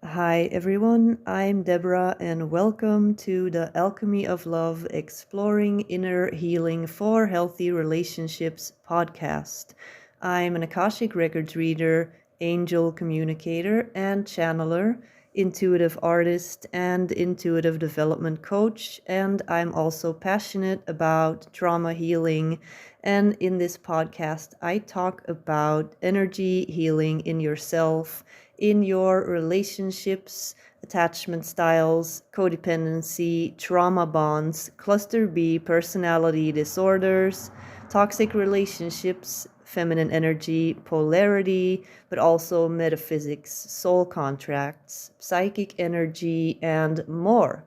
Hi everyone, I'm Deborah and welcome to the Alchemy of Love Exploring Inner Healing for Healthy Relationships podcast. I'm an Akashic Records reader, angel communicator and channeler, intuitive artist and intuitive development coach, and I'm also passionate about trauma healing. And in this podcast, I talk about energy healing in yourself, in your relationships, attachment styles, codependency, trauma bonds, cluster B personality disorders, toxic relationships, feminine energy, polarity, but also metaphysics, soul contracts, psychic energy, and more.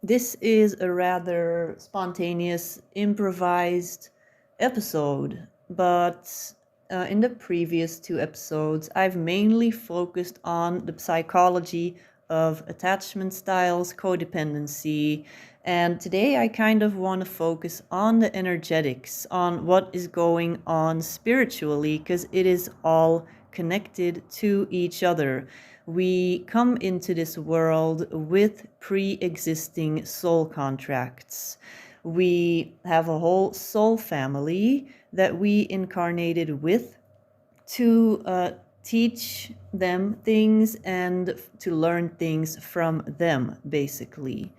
This is a rather spontaneous, improvised episode, but in the previous two episodes, I've mainly focused on the psychology of attachment styles, codependency, and today I kind of want to focus on the energetics, on what is going on spiritually, because it is all connected to each other. We come into this world with pre-existing soul contracts. We have a whole soul family that we incarnated with to teach them things and to learn things from them, basically.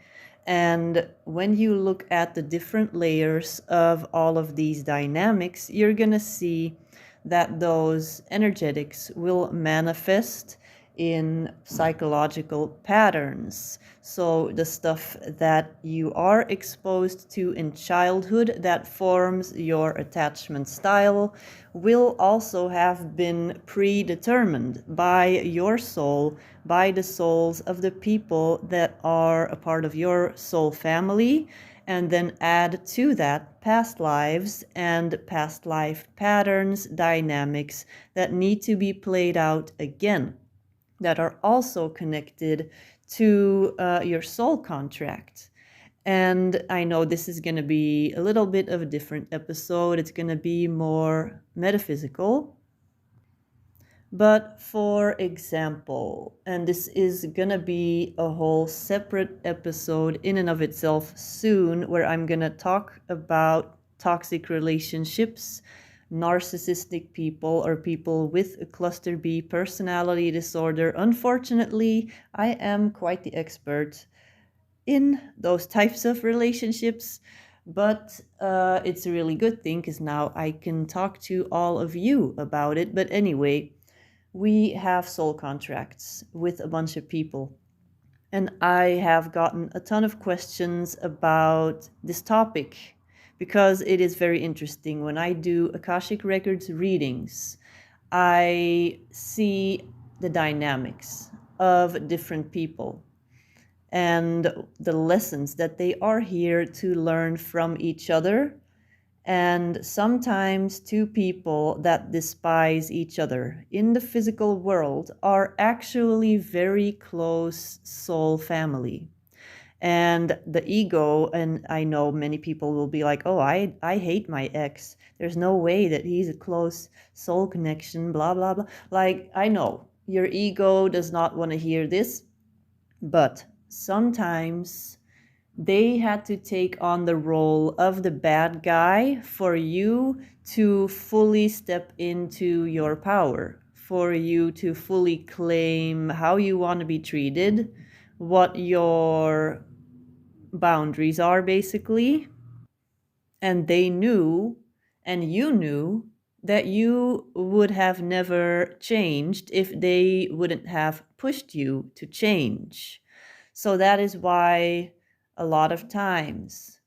And when you look at the different layers of all of these dynamics, you're going to see that those energetics will manifest in psychological patterns. So the stuff that you are exposed to in childhood that forms your attachment style will also have been predetermined by your soul, by the souls of the people that are a part of your soul family, and then add to that past lives and past life patterns, dynamics that need to be played out again, that are also connected to your soul contract. And I know this is going to be a little bit of a different episode. It's going to be more metaphysical. But for example, and this is going to be a whole separate episode in and of itself soon, where I'm going to talk about toxic relationships, narcissistic people, or people with a cluster B personality disorder. Unfortunately, I am quite the expert in those types of relationships, but it's a really good thing because now I can talk to all of you about it. But anyway, we have soul contracts with a bunch of people, and I have gotten a ton of questions about this topic because it is very interesting. When I do Akashic Records readings, I see the dynamics of different people and the lessons that they are here to learn from each other. And sometimes two people that despise each other in the physical world are actually very close soul family. And the ego, and I know many people will be like, oh, I hate my ex. There's no way that he's a close soul connection, blah, blah, blah. Like, I know your ego does not want to hear this, but sometimes they had to take on the role of the bad guy for you to fully step into your power, for you to fully claim how you want to be treated, what your boundaries are, basically. And they knew, and you knew, that you would have never changed if they wouldn't have pushed you to change. So that is why a lot of times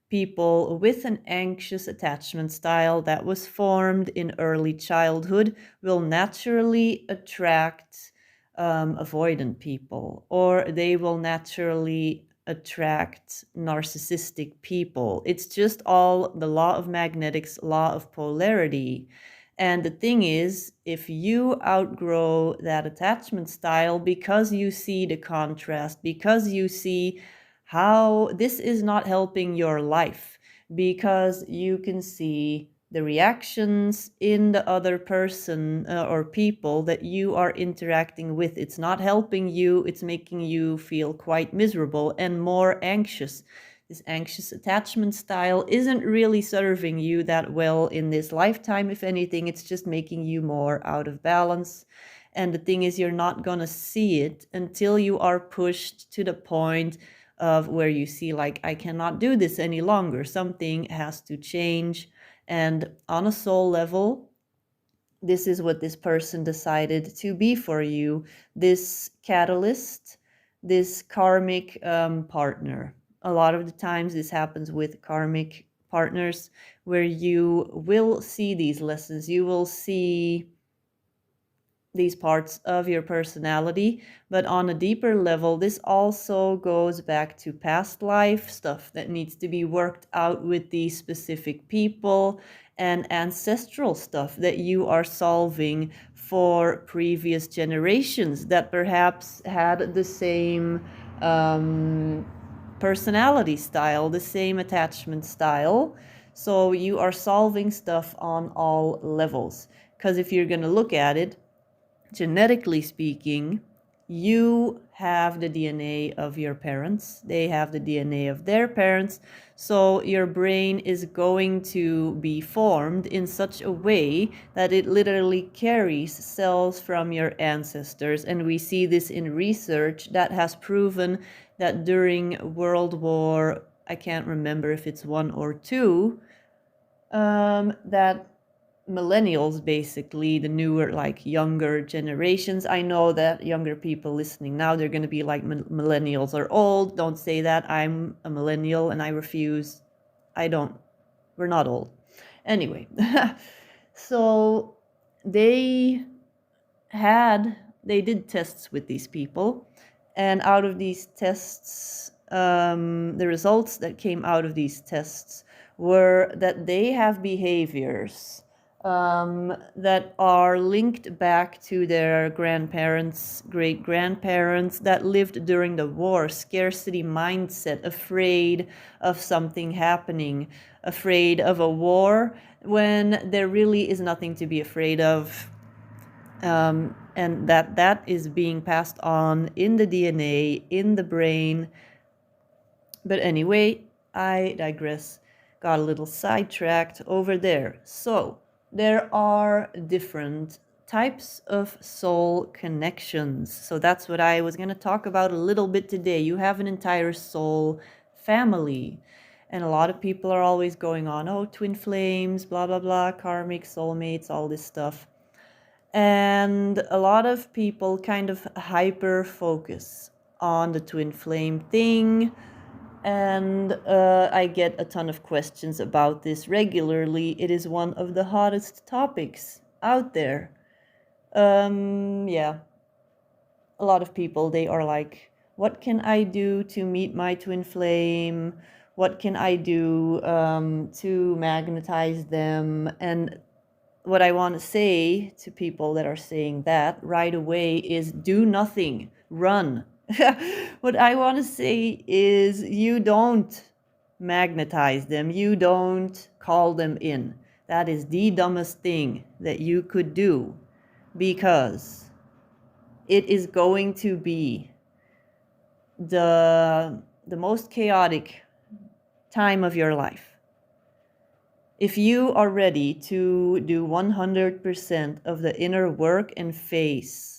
people with an anxious attachment style that was formed in early childhood will naturally attract avoidant people, or they will naturally attract narcissistic people. It's just all the law of magnetics, law of polarity. And the thing is, if you outgrow that attachment style because you see the contrast, because you see how this is not helping your life, because you can see the reactions in the other person or people that you are interacting with. It's not helping you, it's making you feel quite miserable and more anxious. This anxious attachment style isn't really serving you that well in this lifetime. If anything, it's just making you more out of balance. And the thing is, you're not going to see it until you are pushed to the point of where you see, like, I cannot do this any longer. Something has to change. And on a soul level, this is what this person decided to be for you, this catalyst, this karmic partner. A lot of the times this happens with karmic partners, where you will see these lessons, you will see these parts of your personality, but on a deeper level, this also goes back to past life stuff that needs to be worked out with these specific people, and ancestral stuff that you are solving for previous generations that perhaps had the same personality style, the same attachment style. So you are solving stuff on all levels, because if you're going to look at it, genetically speaking, you have the DNA of your parents, they have the DNA of their parents, so your brain is going to be formed in such a way that it literally carries cells from your ancestors. And we see this in research that has proven that during World War, I can't remember if it's 1 or 2, that millennials, basically the newer, like, younger generations, I know that younger people listening now, they're going to be like, millennials are old. Don't say that. I'm a millennial and I refuse. We're not old anyway. So they did tests with these people, and out of these tests, the results that came out of these tests were that they have behaviors that are linked back to their grandparents, great-grandparents that lived during the war. Scarcity mindset, afraid of something happening, afraid of a war when there really is nothing to be afraid of. And that is being passed on in the DNA, in the brain. But anyway, I digress. Got a little sidetracked over there. So there are different types of soul connections. So that's what I was going to talk about a little bit today. You have an entire soul family. And a lot of people are always going on, oh, twin flames, blah, blah, blah, karmic, soulmates, all this stuff. And a lot of people kind of hyper focus on the twin flame thing. And I get a ton of questions about this regularly. It is one of the hottest topics out there. Yeah, a lot of people, they are like, what can I do to meet my twin flame? What can I do to magnetize them? And what I want to say to people that are saying that right away is, do nothing, run. What I want to say is, you don't magnetize them, you don't call them in. That is the dumbest thing that you could do, because it is going to be the most chaotic time of your life. If you are ready to do 100% of the inner work and face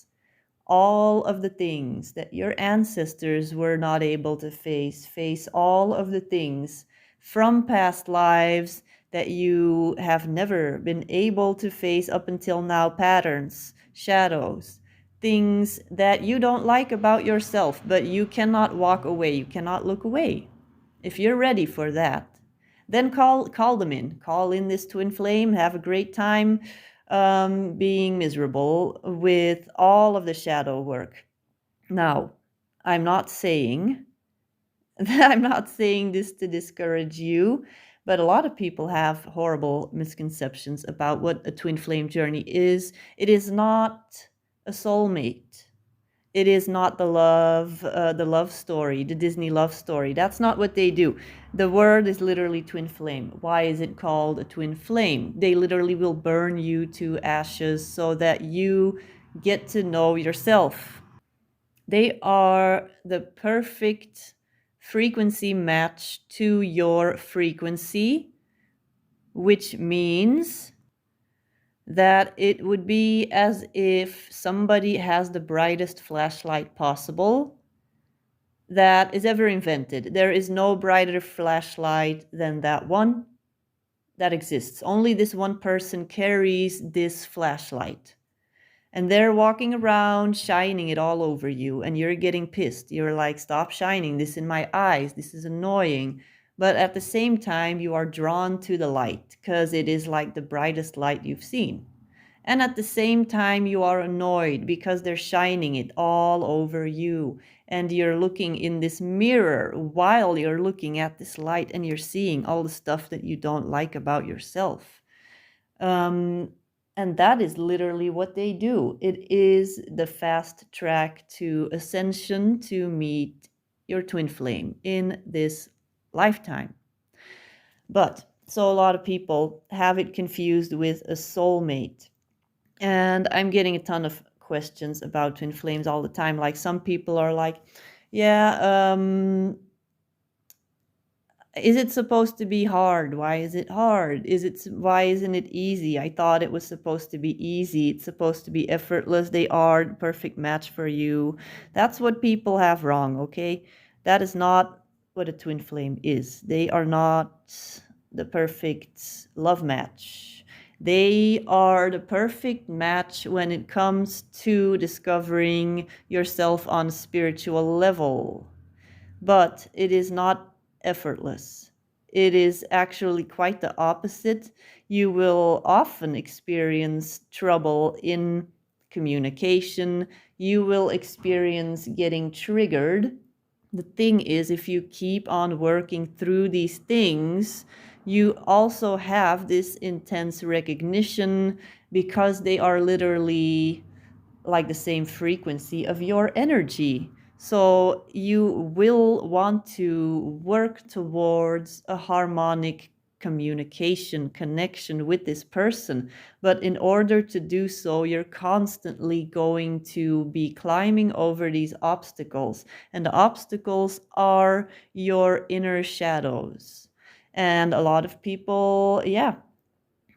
all of the things that your ancestors were not able to face all of the things from past lives that you have never been able to face up until now, patterns, shadows, things that you don't like about yourself, but you cannot walk away, you cannot look away. If you're ready for that, then call them in. Call in this twin flame. Have a great time being miserable with all of the shadow work. Now, I'm not saying this to discourage you, but a lot of people have horrible misconceptions about what a twin flame journey is. It is not a soulmate. It is not the love story, the Disney love story. That's not what they do. The word is literally twin flame. Why is it called a twin flame? They literally will burn you to ashes so that you get to know yourself. They are the perfect frequency match to your frequency, which means that it would be as if somebody has the brightest flashlight possible that is ever invented. There is no brighter flashlight than that one that exists. Only this one person carries this flashlight. And they're walking around shining it all over you, and you're getting pissed. You're like, stop shining this in my eyes. This is annoying. But at the same time, you are drawn to the light because it is like the brightest light you've seen. And at the same time, you are annoyed because they're shining it all over you. And you're looking in this mirror while you're looking at this light, and you're seeing all the stuff that you don't like about yourself. And that is literally what they do. It is the fast track to ascension to meet your twin flame in this lifetime. But so a lot of people have it confused with a soulmate. And I'm getting a ton of questions about twin flames all the time. Like some people are like, yeah, is it supposed to be hard? Why is it hard? Why isn't it easy? I thought it was supposed to be easy. It's supposed to be effortless. They are the perfect match for you. That's what people have wrong, okay? That is not what a twin flame is. They are not the perfect love match. They are the perfect match when it comes to discovering yourself on a spiritual level. But it is not effortless. It is actually quite the opposite. You will often experience trouble in communication. You will experience getting triggered. The thing is, if you keep on working through these things, you also have this intense recognition because they are literally like the same frequency of your energy. So you will want to work towards a harmonic communication, connection with this person. But in order to do so, you're constantly going to be climbing over these obstacles. And the obstacles are your inner shadows. And a lot of people,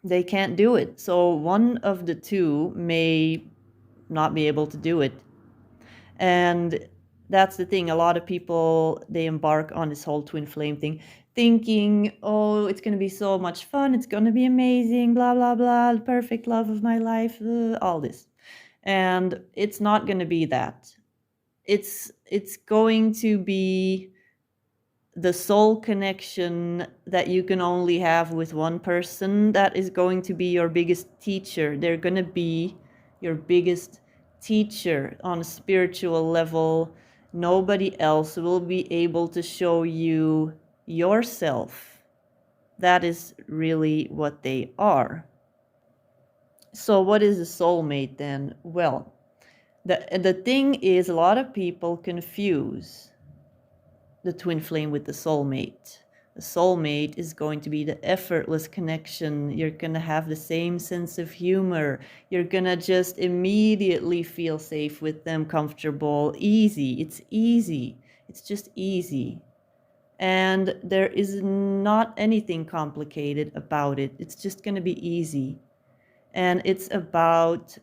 they can't do it. So one of the two may not be able to do it. And that's the thing. A lot of people, they embark on this whole twin flame thing, thinking, oh, it's going to be so much fun. It's going to be amazing, blah, blah, blah, the perfect love of my life, all this. And it's not going to be that. It's going to be the soul connection that you can only have with one person. That is going to be your biggest teacher. They're going to be your biggest teacher on a spiritual level. Nobody else will be able to show you yourself. That is really what they are. So what is a soulmate then? Well, the thing is, a lot of people confuse the twin flame with the soulmate. The soulmate is going to be the effortless connection. You're going to have the same sense of humor. You're going to just immediately feel safe with them, comfortable, easy. It's easy. It's just easy. And there is not anything complicated about it. It's just going to be easy. And it's about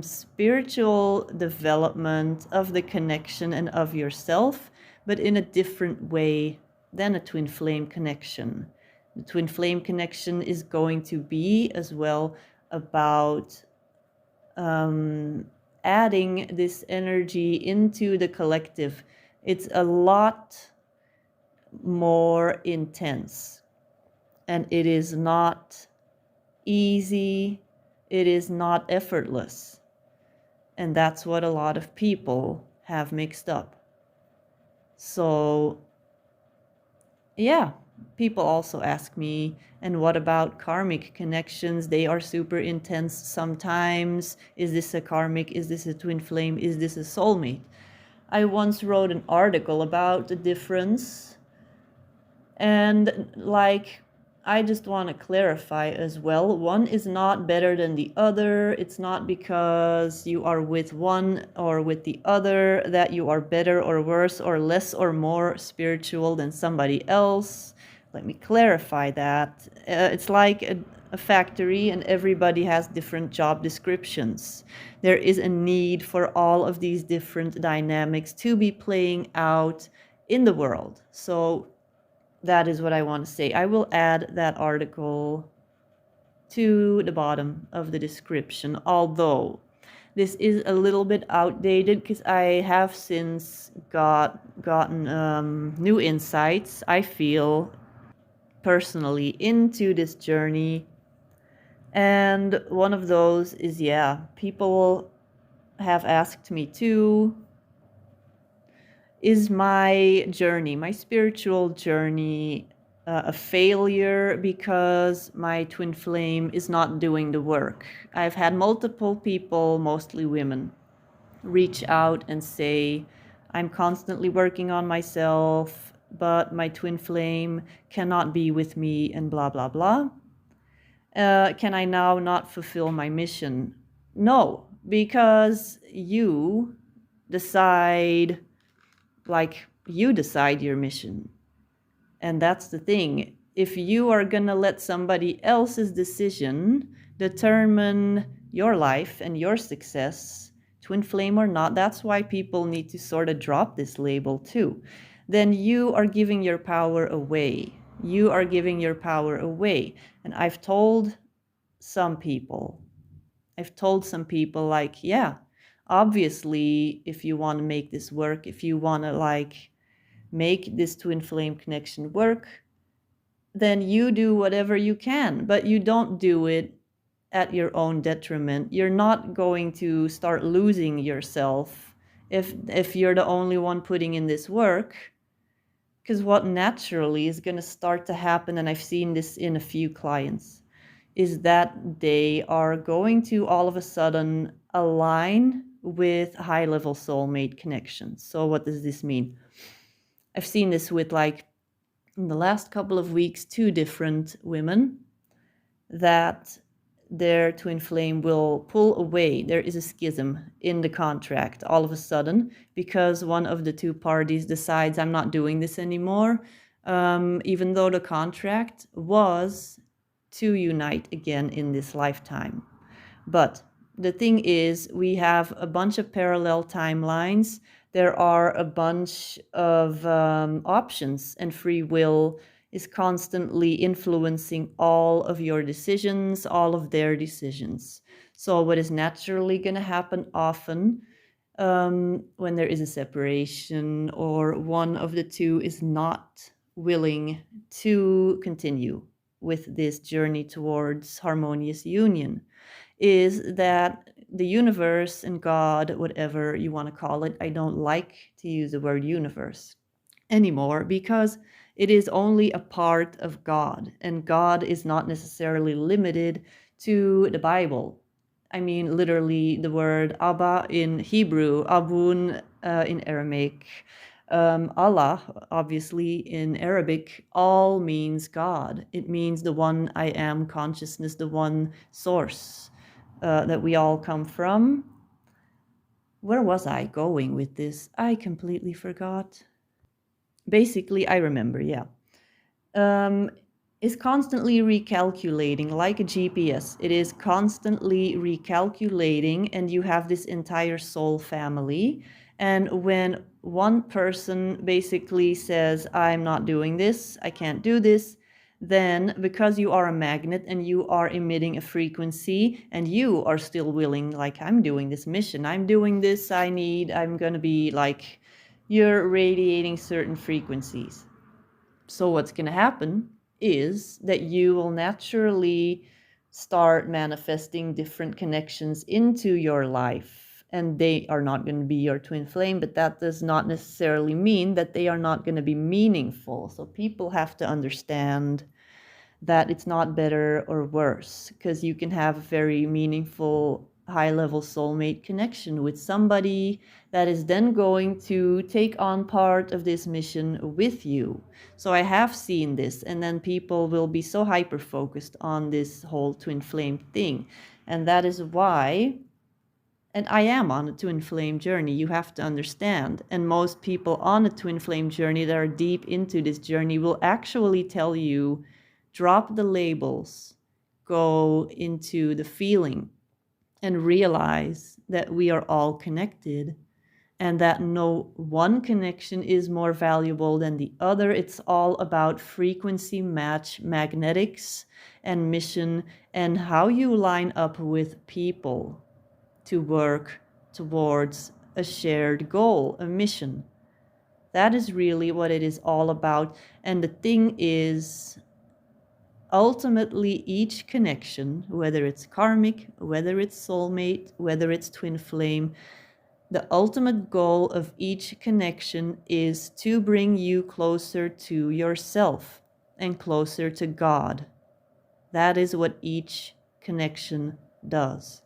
spiritual development of the connection and of yourself, but in a different way than a twin flame connection. The twin flame connection is going to be as well about adding this energy into the collective. It's a lot more intense, and it is not easy. It is not effortless. And that's what a lot of people have mixed up. So, yeah, people also ask me, and what about karmic connections? They are super intense sometimes. Is this a karmic? Is this a twin flame? Is this a soulmate? I once wrote an article about the difference, and I just want to clarify as well. One is not better than the other. It's not because you are with one or with the other that you are better or worse or less or more spiritual than somebody else. Let me clarify that. It's like a factory, and everybody has different job descriptions. There is a need for all of these different dynamics to be playing out in the world. So that is what I want to say. I will add that article to the bottom of the description, although this is a little bit outdated because I have since gotten new insights, I feel, personally into this journey. And one of those is, people have asked me too, is my journey, my spiritual journey, a failure because my twin flame is not doing the work? I've had multiple people, mostly women, reach out and say, I'm constantly working on myself, but my twin flame cannot be with me, and blah, blah, blah. Can I now not fulfill my mission? No, because you decide your mission. And that's the thing. If you are gonna let somebody else's decision determine your life and your success, twin flame or not, that's why people need to sort of drop this label too. Then you are giving your power away. You are giving your power away. And I've told some people, obviously, if you want to make this work, if you want to make this twin flame connection work, then you do whatever you can, but you don't do it at your own detriment. You're not going to start losing yourself if you're the only one putting in this work. Because what naturally is going to start to happen, and I've seen this in a few clients, is that they are going to all of a sudden align with high-level soulmate connections. So what does this mean? I've seen this with, in the last couple of weeks, 2 different women that their twin flame will pull away. There is a schism in the contract all of a sudden because one of the 2 parties decides, I'm not doing this anymore, even though the contract was to unite again in this lifetime. But the thing is, we have a bunch of parallel timelines. There are a bunch of options, and free will is constantly influencing all of your decisions, all of their decisions. So what is naturally going to happen often when there is a separation or one of the 2 is not willing to continue with this journey towards harmonious union, is that the universe and God, whatever you want to call it, I don't like to use the word universe anymore because it is only a part of God, and God is not necessarily limited to the Bible. I mean, literally the word Abba in Hebrew, Abun in Aramaic, Allah, obviously in Arabic, all means God. It means the one I am consciousness, the one source that we all come from. Where was I going with this? I completely forgot. Basically, I remember, is constantly recalculating like a GPS. It is constantly recalculating, and you have this entire soul family. And when one person basically says, I'm not doing this, I can't do this, then because you are a magnet and you are emitting a frequency and you are still willing, I'm doing this mission, I'm doing this, I'm going to be you're radiating certain frequencies. So what's going to happen is that you will naturally start manifesting different connections into your life. and they are not going to be your twin flame, but that does not necessarily mean that they are not going to be meaningful. So people have to understand that it's not better or worse, because you can have a very meaningful high-level soulmate connection with somebody that is then going to take on part of this mission with you. So I have seen this, and then people will be so hyper-focused on this whole twin flame thing. And that is why, and I am on a twin flame journey, you have to understand. And most people on a twin flame journey that are deep into this journey will actually tell you, drop the labels, go into the feeling, and realize that we are all connected and that no one connection is more valuable than the other. It's all about frequency match, magnetics, and mission, and how you line up with people to work towards a shared goal, a mission. That is really what it is all about. And the thing is, ultimately, each connection, whether it's karmic, whether it's soulmate, whether it's twin flame, the ultimate goal of each connection is to bring you closer to yourself and closer to God. That is what each connection does.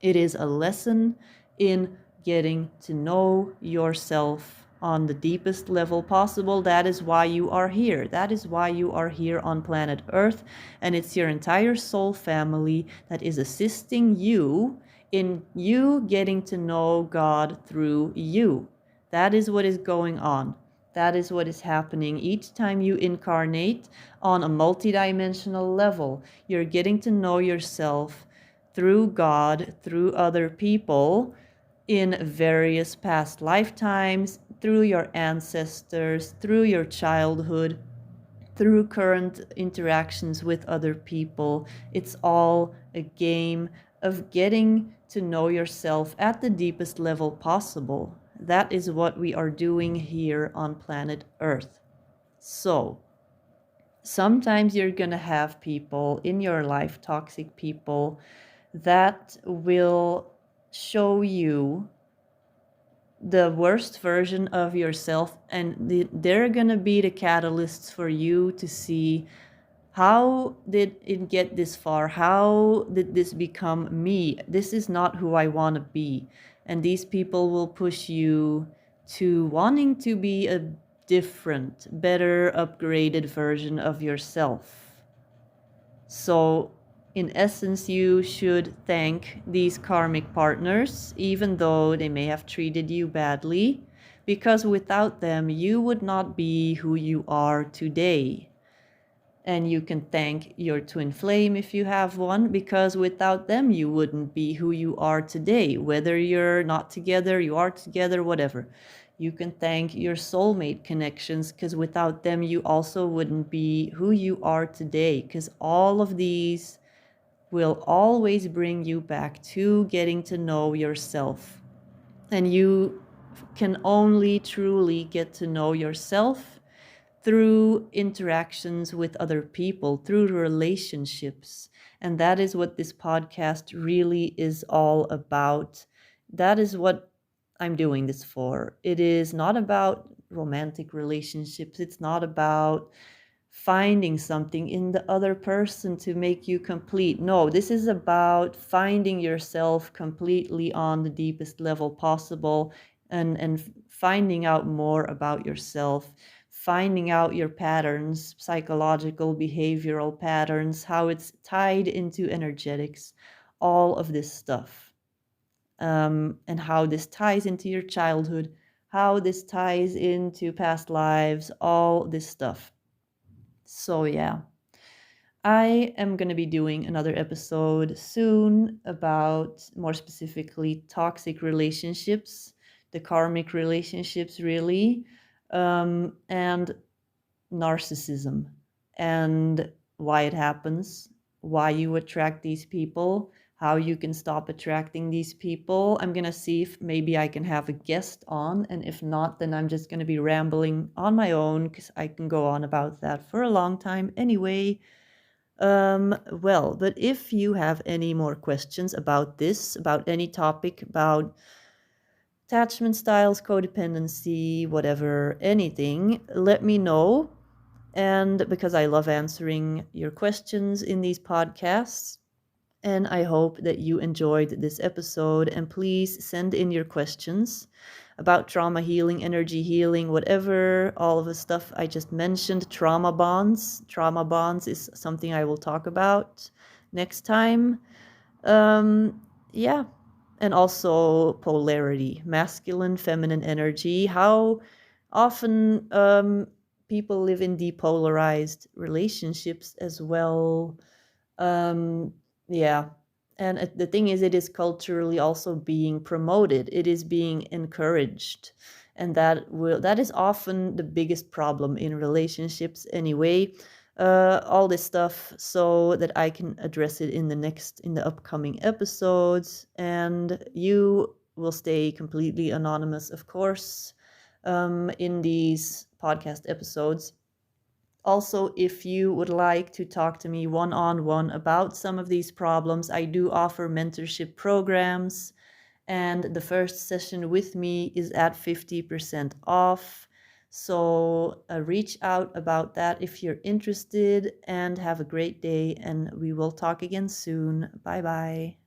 It is a lesson in getting to know yourself on the deepest level possible. That is why you are here. That is why you are here on planet Earth. And it's your entire soul family that is assisting you in you getting to know God through you. That is what is going on. That is what is happening each time you incarnate on a multidimensional level. You're getting to know yourself through God, through other people, in various past lifetimes, through your ancestors, through your childhood, through current interactions with other people. It's all a game of getting to know yourself at the deepest level possible. That is what we are doing here on planet Earth. So, sometimes you're gonna have people in your life, toxic people, that will show you the worst version of yourself, and they're gonna be the catalysts for you to see, how did it get this far? How did this become me? This is not who I want to be. And these people will push you to wanting to be a different, better, upgraded version of yourself. So in essence, you should thank these karmic partners, even though they may have treated you badly, because without them, you would not be who you are today. And you can thank your twin flame if you have one, because without them, you wouldn't be who you are today. Whether you're not together, you are together, whatever. You can thank your soulmate connections, because without them, you also wouldn't be who you are today, because all of these will always bring you back to getting to know yourself. And you can only truly get to know yourself through interactions with other people, through relationships. And that is what this podcast really is all about. That is what I'm doing this for. It is not about romantic relationships. It's not about finding something in the other person to make you complete. No, this is about finding yourself completely on the deepest level possible, and finding out more about yourself, finding out your patterns, psychological, behavioral patterns, how it's tied into energetics, all of this stuff, and how this ties into your childhood, how this ties into past lives, all this stuff. So yeah, I am going to be doing another episode soon about, more specifically, toxic relationships, the karmic relationships really, and narcissism, and why it happens, why you attract these people, how you can stop attracting these people. I'm gonna see if maybe I can have a guest on, and if not, then I'm just gonna be rambling on my own, because I can go on about that for a long time anyway. Well, but if you have any more questions about this, about any topic, about attachment styles, codependency, whatever, anything, let me know. And because I love answering your questions in these podcasts. And I hope that you enjoyed this episode. And please send in your questions about trauma healing, energy healing, whatever, all of the stuff I just mentioned. Trauma bonds. Trauma bonds is something I will talk about next time. Yeah. And also polarity, masculine, feminine energy. How often people live in depolarized relationships as well. um yeah, and the thing is, it is culturally also being promoted, it is being encouraged, and that is often the biggest problem in relationships anyway. All this stuff, so that I can address it in the upcoming episodes, and you will stay completely anonymous, of course, in these podcast episodes. Also, if you would like to talk to me one-on-one about some of these problems, I do offer mentorship programs, and the first session with me is at 50% off. So reach out about that if you're interested, and have a great day, and we will talk again soon. Bye bye.